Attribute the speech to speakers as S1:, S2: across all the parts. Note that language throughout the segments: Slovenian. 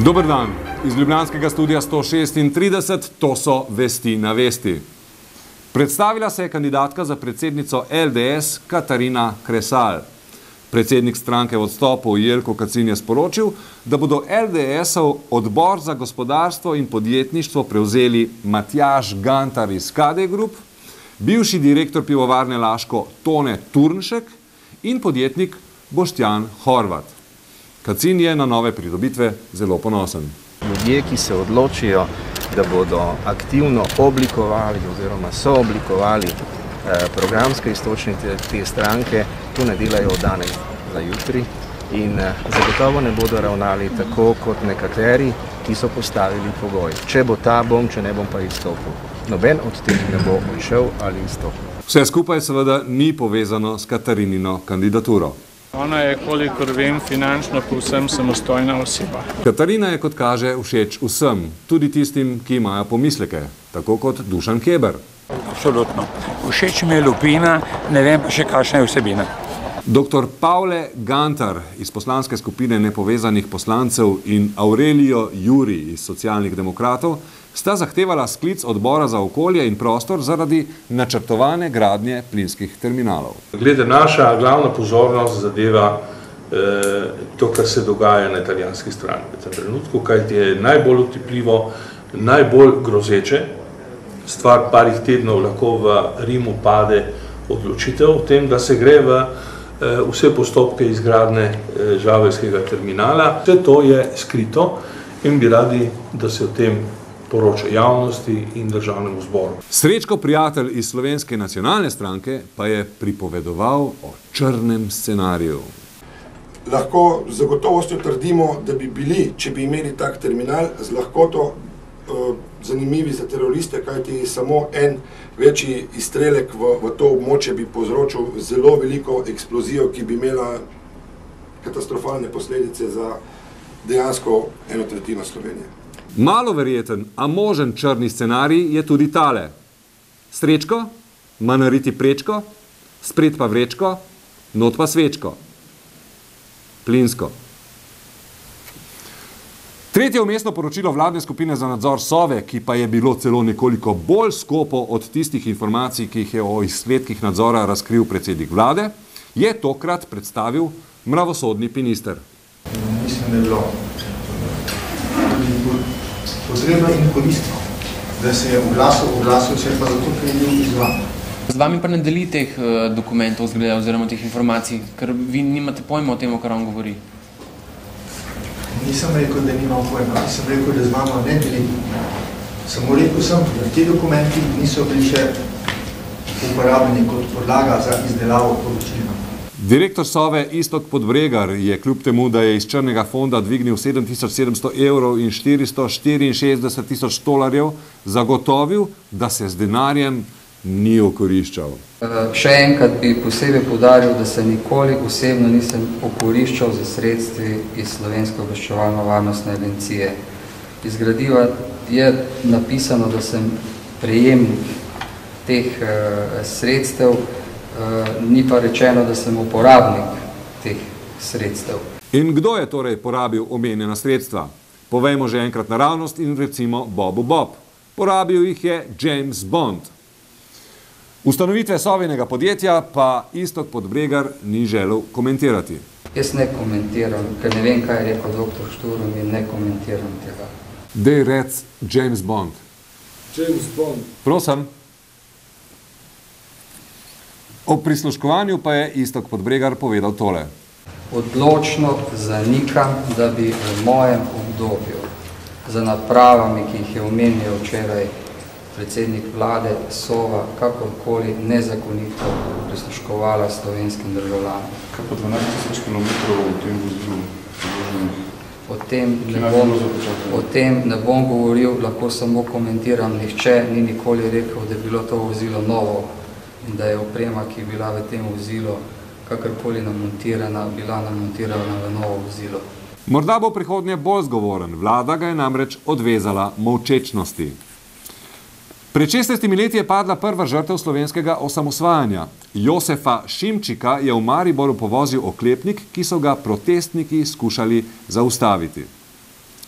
S1: Dober dan. Iz ljubljanskega studia 136, to so Vesti na vesti. Predstavila se je kandidatka za predsednico LDS Katarina Kresal. Predsednik stranke v odstopu Jelko Kacin je sporočil, da bodo LDS-ov odbor za gospodarstvo in podjetništvo prevzeli Matjaž Gantar iz KD Group, bivši direktor pivovarne Laško Tone Turnšek in podjetnik Boštjan Horvat. Kacin je na nove pridobitve zelo ponosen.
S2: Ljudje, ki se odločijo, da bodo aktivno oblikovali oziroma sooblikovali programske istočnike te stranke, to ne delajo od danes za jutri in zagotovo ne bodo ravnali tako kot nekateri, ki so postavili pogoj. Če bo ta, bom, če ne bom pa izstopil. Noben od teh ne bo odšel ali izstopil.
S1: Vse skupaj seveda ni povezano s Katarinino kandidaturo.
S3: Ona je, kolikor vem, finančno povsem samostojna oseba.
S1: Katarina je, kot kaže, všeč vsem, tudi tistim, ki imajo pomisleke, tako kot Dušan Keber.
S4: Absolutno. Všeč mi je lupina, ne vem pa še kakšna je vsebina.
S1: Dr. Pavle Gantar iz poslanske skupine nepovezanih poslancev in Aurelio Juri iz socialnih demokratov sta zahtevala sklic odbora za okolje in prostor zaradi načrtovane gradnje plinskih terminalov.
S5: Glede, naša glavna pozornost zadeva to, kar se dogaja na italijanski strani v tem trenutku, kajti je najbolj otipljivo, najbolj grozeče. Stvar parih tednov lahko v Rimu pade odločitev o tem, da se gre v vse postopke izgradnje žaveljskega terminala. Vse to je skrito in bi radi, da se o tem poroča javnosti in državnemu zboru.
S1: Srečko Prijatelj iz Slovenske nacionalne stranke pa je pripovedoval o črnem scenariju.
S6: Lahko z gotovostjo trdimo, da bi bili, če bi imeli tak terminal, z lahkoto zanimivi za teroriste, kajti samo en večji izstrelek v to območje bi povzročil zelo veliko eksplozijo, ki bi imela katastrofalne posledice za dejansko 1/3 Slovenije.
S1: Malo verjeten, a možen črni scenarij je tudi tale. Srečko, ma nariti prečko, spred pa vrečko, not pa svečko. Plinsko. Tretje vmesno poročilo vladne skupine za nadzor Sove, ki pa je bilo celo nekoliko bolj skopo od tistih informacij, ki jih je o izsledkih nadzora razkril predsednik vlade, je tokrat predstavil mravosodni minister.
S7: Mislim, da je bilo potrebno in koristno, da se je oglasil vse pa zato, ker je bil izvan.
S8: Z vami pa ne deli teh dokumentov oziroma teh informacij, ker vi nimate pojma o tem, o kar on govori.
S7: Nisem rekel, da nimam pojma, nisem rekel, da z mano ne deli. Samo rekel sem, da ti dokumenti niso bili še uporabljeni kot podlaga za izdelavo poročila.
S1: Direktor Sove Iztok Podbregar je kljub temu, da je iz črnega fonda dvignil 7700 evrov in 464 tisoč tolarjev, zagotovil, da se z denarjem ni okoriščal.
S9: Še enkrat bi posebej poudaril, da se nikoli osebno nisem okoriščal za sredstvi iz Slovenske obveščevalno-varnostne agencije. Iz gradiva je napisano, da sem prejemnik teh sredstev, ni pa rečeno, da sem uporabnik teh sredstev.
S1: In kdo je torej porabil omenjena sredstva? Povejmo že enkrat naravnost in recimo Bobu Bob. Porabil jih je James Bond. Ustanovitve Sovinega podjetja pa Iztok Podbregar ni želel komentirati.
S9: Jaz ne komentiram, ker ne vem, kaj je rekel dr. Šturum in ne komentiram tega.
S1: Dej rec James Bond.
S6: James Bond.
S1: Prosim. O prisluškovanju pa je Iztok Podbregar povedal tole.
S9: Odločno zanikam, da bi v mojem obdobju za napravami, ki jih je omenil včeraj predsednik vlade Sova, kakorkoli nezakonito prisluškovala slovenskim državljanom.
S10: Kaj pa 12 000 kilometrov v tem vozilu?
S9: O tem ne bom govoril, lahko samo komentiram. Nihče ni nikoli rekel, da je bilo to vozilo novo in da je oprema, ki je bila v tem vozilu, kakorkoli bila namontirana v novo vozilo.
S1: Morda bo prihodnje bolj zgovoren, vlada ga je namreč odvezala molčečnosti. Pred 16 leti je padla prva žrtev slovenskega osamosvajanja. Josefa Šimčika je v Mariboru povozil oklepnik, ki so ga protestniki skušali zaustaviti.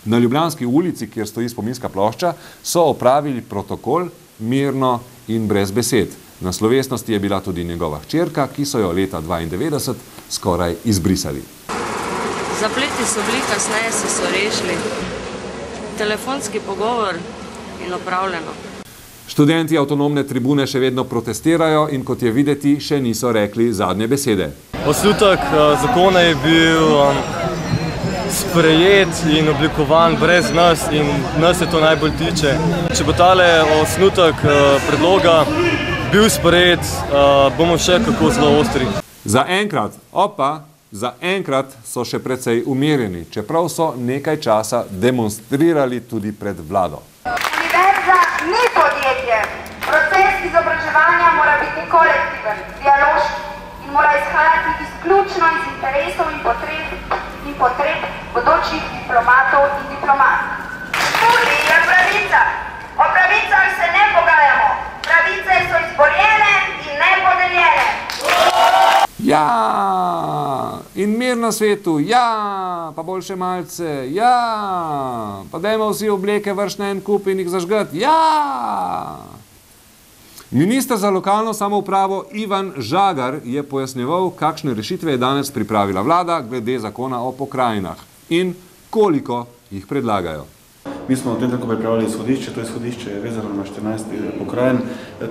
S1: Na Ljubljanski ulici, kjer stoji spominska plošča, so opravili protokol mirno in brez besed. Na slovesnosti je bila tudi njegova hčerka, ki so jo leta 1992 skoraj izbrisali.
S11: Zapleti so bili, kasneje so rešili. Telefonski pogovor in opravljeno.
S1: Študenti avtonomne tribune še vedno protestirajo in kot je videti, še niso rekli zadnje besede.
S12: Osnutek zakona je bil sprejet in oblikovan brez nas in nas se to najbolj tiče. Če bo tale osnutek predloga bil sprejet, bomo še kako zelo ostri.
S1: Za enkrat so še precej umirjeni, čeprav so nekaj časa demonstrirali tudi pred vlado.
S13: Univerza ni podjetje. Proces izobraževanja mora biti kolektiven, dialoški in mora izhajati izključno iz interesov in potreb bodočih diplomatov in diplomatk. Študij je pravica. O pravicah se ne pogajamo. Pravice so izborjene in ne podeljene.
S1: Ja, in mir na svetu, ja, pa bolj še malce, ja, pa dajmo vsi obleke vrš na en kup in jih zažgati, ja. Minister za lokalno samoupravo Ivan Žagar je pojasnjeval, kakšne rešitve je danes pripravila vlada glede zakona o pokrajinah in koliko jih predlagajo.
S10: Mi smo v tem tako pripravili izhodišče, to izhodišče je vezano na 14 pokrajin,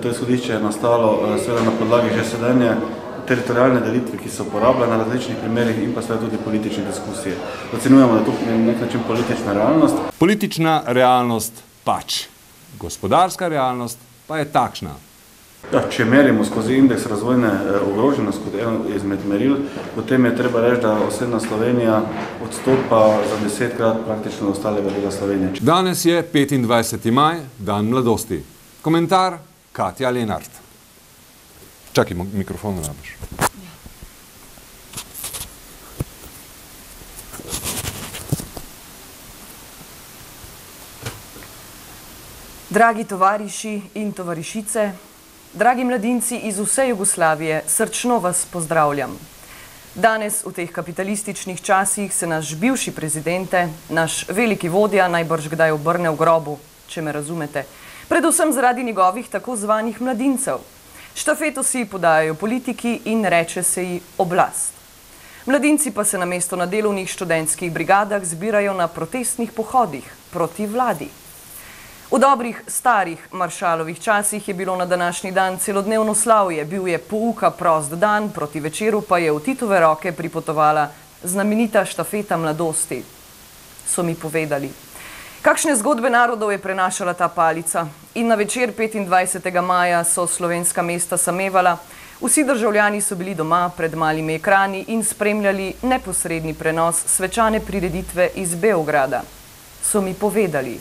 S10: to izhodišče je nastalo seveda na podlagi že sedanje teritorijalne delitve, ki se uporablja na različnih primerih in pa seveda tudi politične diskusije. Ocenujemo, da to je na nek način politična realnost.
S1: Politična realnost pač. Gospodarska realnost pa je takšna.
S10: Ja, če merimo skozi indeks razvojne ogroženosti kot eno izmed meril, potem je treba reči, da osrednja Slovenija odstopa za 10-krat praktično od ostalega dela Slovenije.
S1: Danes je 25. maj, dan mladosti. Komentar Katja Lenart. Čakaj, mikrofon rabiš.
S14: Dragi tovariši in tovarišice, dragi mladinci iz vse Jugoslavije, srčno vas pozdravljam. Danes v teh kapitalističnih časih se naš bivši prezidente, naš veliki vodja najbrž kdaj obrne v grobu, če me razumete, predvsem zaradi njegovih tako zvanih mladincev. Štafeto si podajajo politiki in reče se ji oblast. Mladinci pa se namesto na delovnih študentskih brigadah zbirajo na protestnih pohodih proti vladi. V dobrih, starih Maršalovih časih je bilo na današnji dan celodnevno slavje, bil je pouka prost dan, proti večeru pa je v Titove roke pripotovala znamenita štafeta mladosti. So mi povedali. Kakšne zgodbe narodov je prenašala ta palica? In na večer 25. maja so slovenska mesta samevala, vsi državljani so bili doma pred malimi ekrani in spremljali neposredni prenos svečane prireditve iz Beograda. So mi povedali.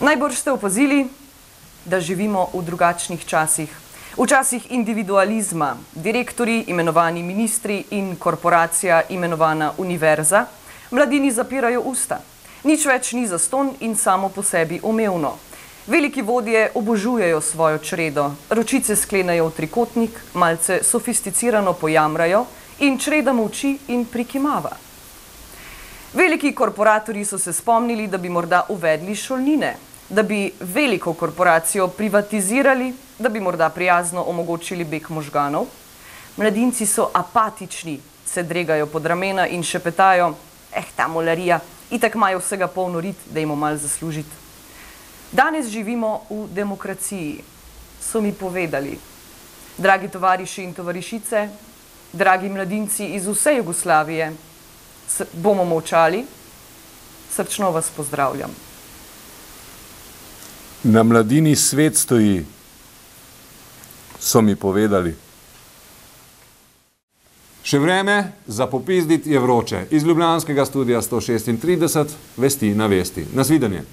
S14: Najbrž ste opazili, da živimo v drugačnih časih. V časih individualizma, direktori, imenovani ministri in korporacija imenovana univerza, mladini zapirajo usta. Nič več ni zastonj in samo po sebi umevno. Veliki vodje obožujejo svojo čredo, ročice sklenejo v trikotnik, malce sofisticirano pojamrajo in čreda molči in prikimava. Veliki korporatorji so se spomnili, da bi morda uvedli šolnine, da bi veliko korporacijo privatizirali, da bi morda prijazno omogočili beg možganov. Mladinci so apatični, se dregajo pod ramena in šepetajo, ta molarija, itak imajo vsega polno rit, da jim malo zaslužiti. Danes živimo v demokraciji, so mi povedali. Dragi tovariši in tovarišice, dragi mladinci iz vse Jugoslavije, bomo molčali, srčno vas pozdravljam.
S1: Na mladini svet stoji, so mi povedali. Še vreme za popizdit je vroče. Iz ljubljanskega studia 136 Vesti na vesti. Nasvidenje.